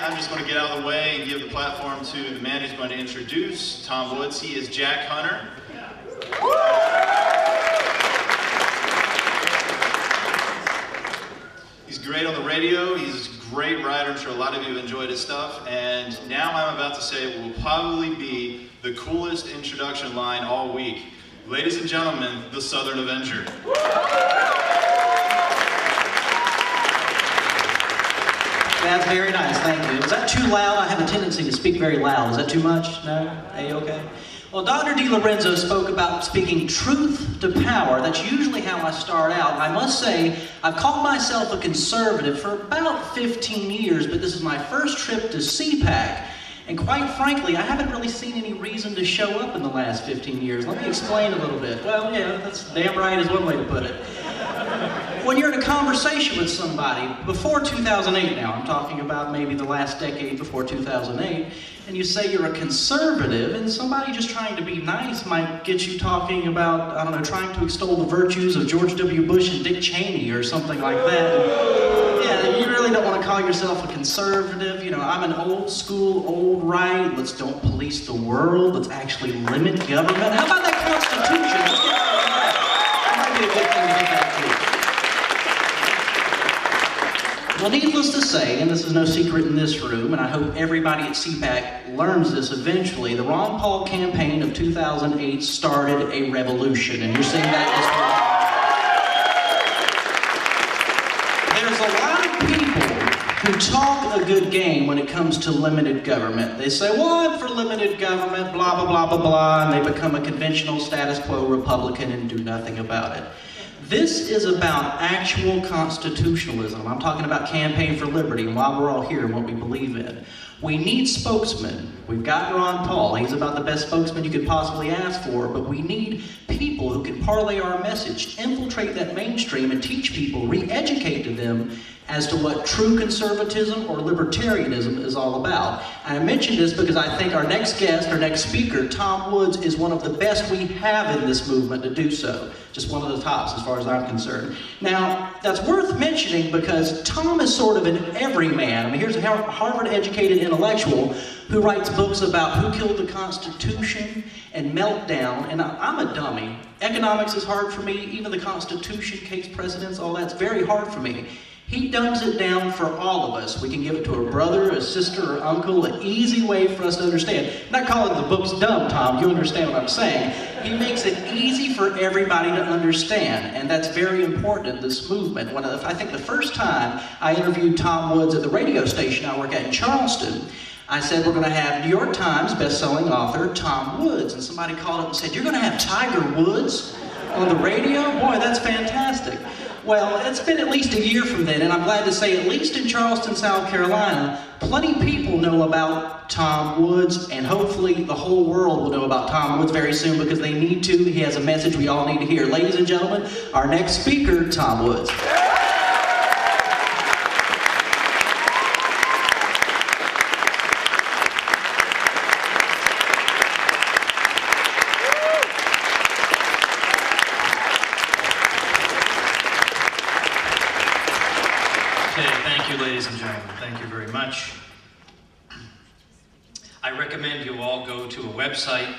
I'm just going to get out of the way and give the platform to the man who's going to introduce Tom Woods. He is Jack Hunter. He's great on the radio. He's a great writer. I'm sure a lot of you have enjoyed his stuff. And now I'm about to say what will probably be the coolest introduction line all week. Ladies and gentlemen, the Southern Avenger. That's very nice, thank you. Was that too loud? I have a tendency to speak very loud. Is that too much? No? A-okay? Well, Dr. DiLorenzo spoke about speaking truth to power. That's usually how I start out. I must say, I've called myself a conservative for about 15 years, but this is my first trip to CPAC. And quite frankly, I haven't really seen any reason to show up in the last 15 years. Let me explain a little bit. Well, yeah, that's damn right is one way to put it. When you're in a conversation with somebody, before 2008 now, I'm talking about maybe the last decade before 2008, and you say you're a conservative, and somebody just trying to be nice might get you talking about, I don't know, trying to extol the virtues of George W. Bush and Dick Cheney or something like that. And, yeah, you really don't want to call yourself a conservative. You know, I'm an old school, old right. Let's don't police the world. Let's actually limit government. How about that Constitution? Let's get that might be a good thing to get back to. Well, needless to say, and this is no secret in this room, and I hope everybody at CPAC learns this eventually, the Ron Paul campaign of 2008 started a revolution, and you're seeing that this week. There's a lot of people who talk a good game when it comes to limited government. They say, well, I'm for limited government, blah, blah, blah, blah, blah, and they become a conventional status quo Republican and do nothing about it. This is about actual constitutionalism. I'm talking about Campaign for Liberty and why we're all here and what we believe in. We need spokesmen. We've got Ron Paul. He's about the best spokesman you could possibly ask for, but we need people who can parlay our message, infiltrate that mainstream, and teach people, re-educate to them as to what true conservatism or libertarianism is all about. And I mention this because I think our next guest, our next speaker, Tom Woods, is one of the best we have in this movement to do so. Just one of the tops as far as I'm concerned. Now, that's worth mentioning because Tom is sort of an everyman. I mean, here's a Harvard-educated intellectual who writes books about who killed the Constitution and Meltdown, and I'm a dummy. Economics is hard for me, even the Constitution, case precedents, all that's very hard for me. He dumbs it down for all of us. We can give it to a brother, a sister, or uncle, an easy way for us to understand. I'm not calling the books dumb, Tom, you understand what I'm saying. He makes it easy for everybody to understand, and that's very important in this movement. I think the first time I interviewed Tom Woods at the radio station I work at in Charleston, I said, we're going to have New York Times best-selling author Tom Woods, and somebody called up and said, you're going to have Tiger Woods on the radio? Boy, that's fantastic. Well, it's been at least a year from then, and I'm glad to say, at least in Charleston, South Carolina, plenty of people know about Tom Woods, and hopefully the whole world will know about Tom Woods very soon because they need to. He has a message we all need to hear. Ladies and gentlemen, our next speaker, Tom Woods. Ladies and gentlemen, thank you very much. I recommend you all go to a website.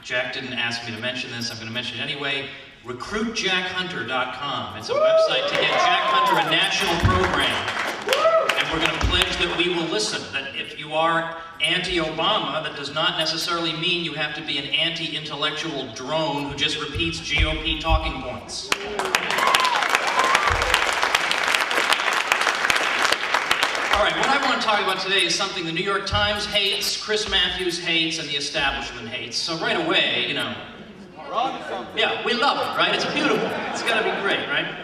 Jack didn't ask me to mention this, I'm going to mention it anyway. RecruitJackHunter.com. It's a website to get Jack Hunter a national program. And we're going to pledge that we will listen, that if you are anti-Obama, that does not necessarily mean you have to be an anti-intellectual drone who just repeats GOP talking points. All right, what I want to talk about today is something the New York Times hates, Chris Matthews hates, and the establishment hates. So right away, you know, yeah, we love it, right? It's beautiful. It's got to be great, right?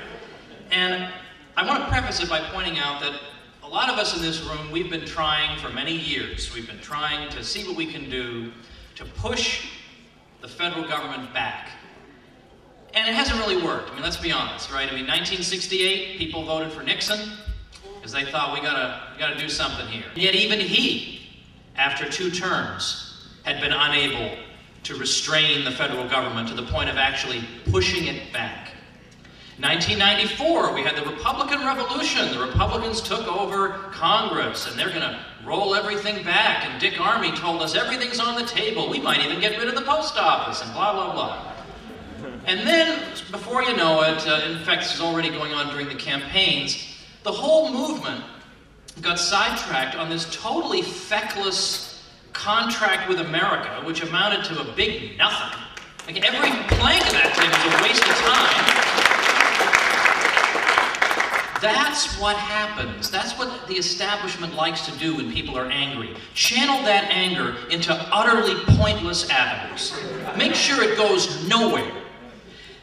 And I want to preface it by pointing out that a lot of us in this room, we've been trying for many years. We've been trying to see what we can do to push the federal government back. And it hasn't really worked. I mean, let's be honest, right? I mean, 1968, people voted for Nixon, because they thought we gotta do something here. Yet even he, after 2 terms, had been unable to restrain the federal government to the point of actually pushing it back. 1994, we had the Republican Revolution. The Republicans took over Congress, and they're going to roll everything back. And Dick Armey told us everything's on the table. We might even get rid of the post office, and blah, blah, blah. And then, before you know it, in fact, this is already going on during the campaigns, the whole movement got sidetracked on this totally feckless contract with America, which amounted to a big nothing. Like, every plank of that thing was a waste of time. That's what happens. That's what the establishment likes to do when people are angry. Channel that anger into utterly pointless avenues. Make sure it goes nowhere.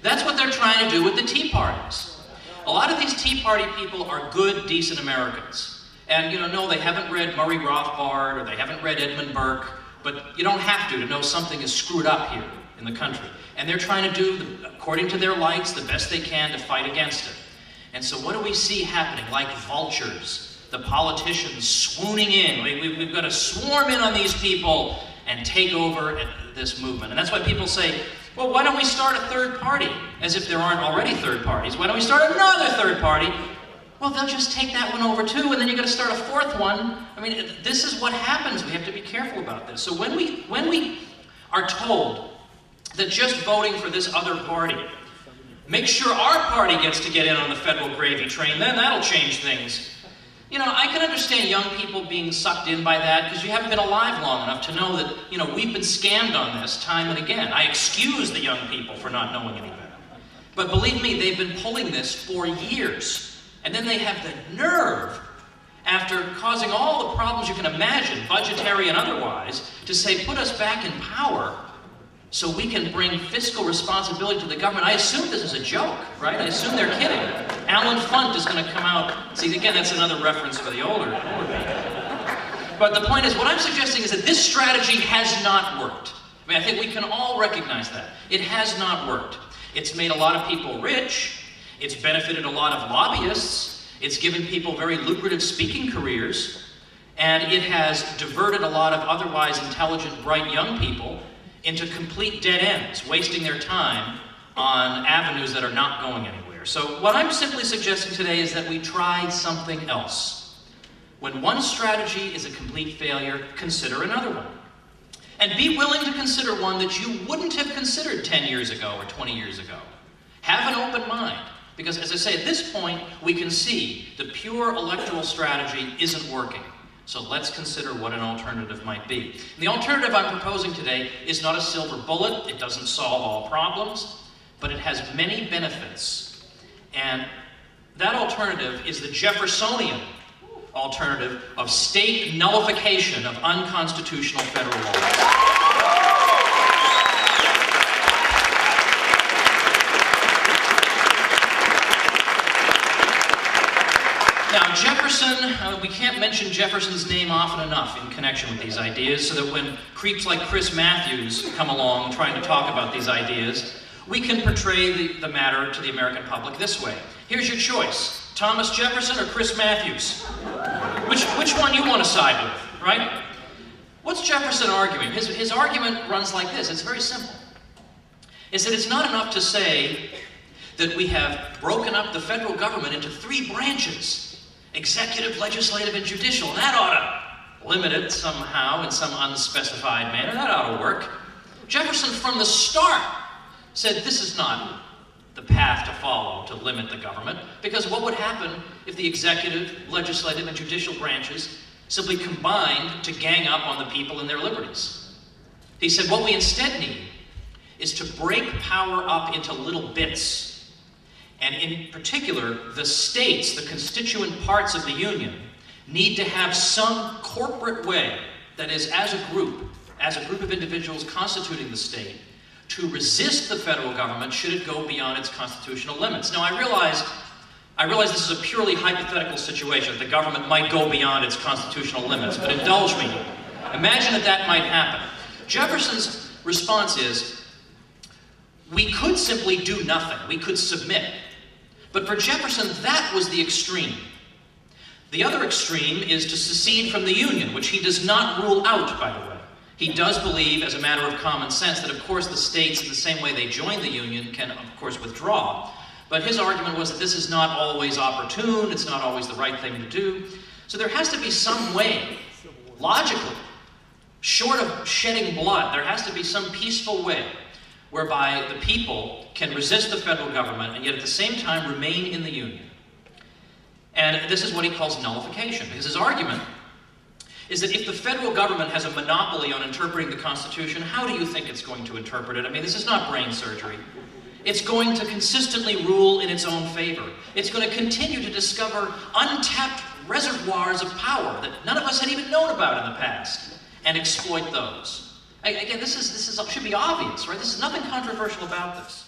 That's what they're trying to do with the Tea Parties. A lot of these Tea Party people are good, decent Americans. And, no, they haven't read Murray Rothbard or they haven't read Edmund Burke, but you don't have to know something is screwed up here in the country. And they're trying to do, according to their lights, the best they can to fight against it. And so what do we see happening? Like vultures, the politicians swooning in. We've got to swarm in on these people and take over this movement. And that's why people say, well, why don't we start a third party? As if there aren't already third parties. Why don't we start another third party? Well, they'll just take that one over too, and then you've got to start a fourth one. I mean, this is what happens. We have to be careful about this. So when we are told that just voting for this other party, make sure our party gets to get in on the federal gravy train, then that'll change things. I can understand young people being sucked in by that because you haven't been alive long enough to know that, we've been scammed on this time and again. I excuse the young people for not knowing any better. But believe me, they've been pulling this for years. And then they have the nerve, after causing all the problems you can imagine, budgetary and otherwise, to say, put us back in power so we can bring fiscal responsibility to the government. I assume this is a joke, right? I assume they're kidding. Alan Funt is going to come out. See, again, that's another reference for the older people. But the point is, what I'm suggesting is that this strategy has not worked. I mean, I think we can all recognize that. It has not worked. It's made a lot of people rich. It's benefited a lot of lobbyists. It's given people very lucrative speaking careers. And it has diverted a lot of otherwise intelligent, bright young people into complete dead ends, wasting their time on avenues that are not going anywhere. So what I'm simply suggesting today is that we try something else. When one strategy is a complete failure, consider another one. And be willing to consider one that you wouldn't have considered 10 years ago or 20 years ago. Have an open mind. Because as I say, at this point, we can see the pure electoral strategy isn't working. So let's consider what an alternative might be. And the alternative I'm proposing today is not a silver bullet. It doesn't solve all problems, but it has many benefits. And that alternative is the Jeffersonian alternative of state nullification of unconstitutional federal laws. Now, Jefferson, we can't mention Jefferson's name often enough in connection with these ideas, so that when creeps like Chris Matthews come along trying to talk about these ideas, we can portray the matter to the American public this way. Here's your choice, Thomas Jefferson or Chris Matthews? Which one you want to side with, right? What's Jefferson arguing? His argument runs like this. It's very simple. It's that it's not enough to say that we have broken up the federal government into 3 branches. Executive, legislative, and judicial. That ought to limit it somehow in some unspecified manner. That ought to work. Jefferson, from the start, said this is not the path to follow to limit the government, because what would happen if the executive, legislative, and judicial branches simply combined to gang up on the people and their liberties? He said what we instead need is to break power up into little bits. And in particular, the states, the constituent parts of the Union, need to have some corporate way, that is, as a group of individuals constituting the state, to resist the federal government should it go beyond its constitutional limits. Now, I realize this is a purely hypothetical situation. The government might go beyond its constitutional limits, but indulge me. Imagine that might happen. Jefferson's response is, we could simply do nothing. We could submit. But for Jefferson, that was the extreme. The other extreme is to secede from the Union, which he does not rule out, by the way. He does believe, as a matter of common sense, that of course the states, in the same way they join the Union, can of course withdraw. But his argument was that this is not always opportune, it's not always the right thing to do. So there has to be some way, logically, short of shedding blood, there has to be some peaceful way whereby the people can resist the federal government and yet at the same time remain in the Union. And this is what he calls nullification, because his argument is that if the federal government has a monopoly on interpreting the Constitution, how do you think it's going to interpret it? I mean, this is not brain surgery. It's going to consistently rule in its own favor. It's going to continue to discover untapped reservoirs of power that none of us had even known about in the past and exploit those. Again, this should be obvious, right? There's nothing controversial about this.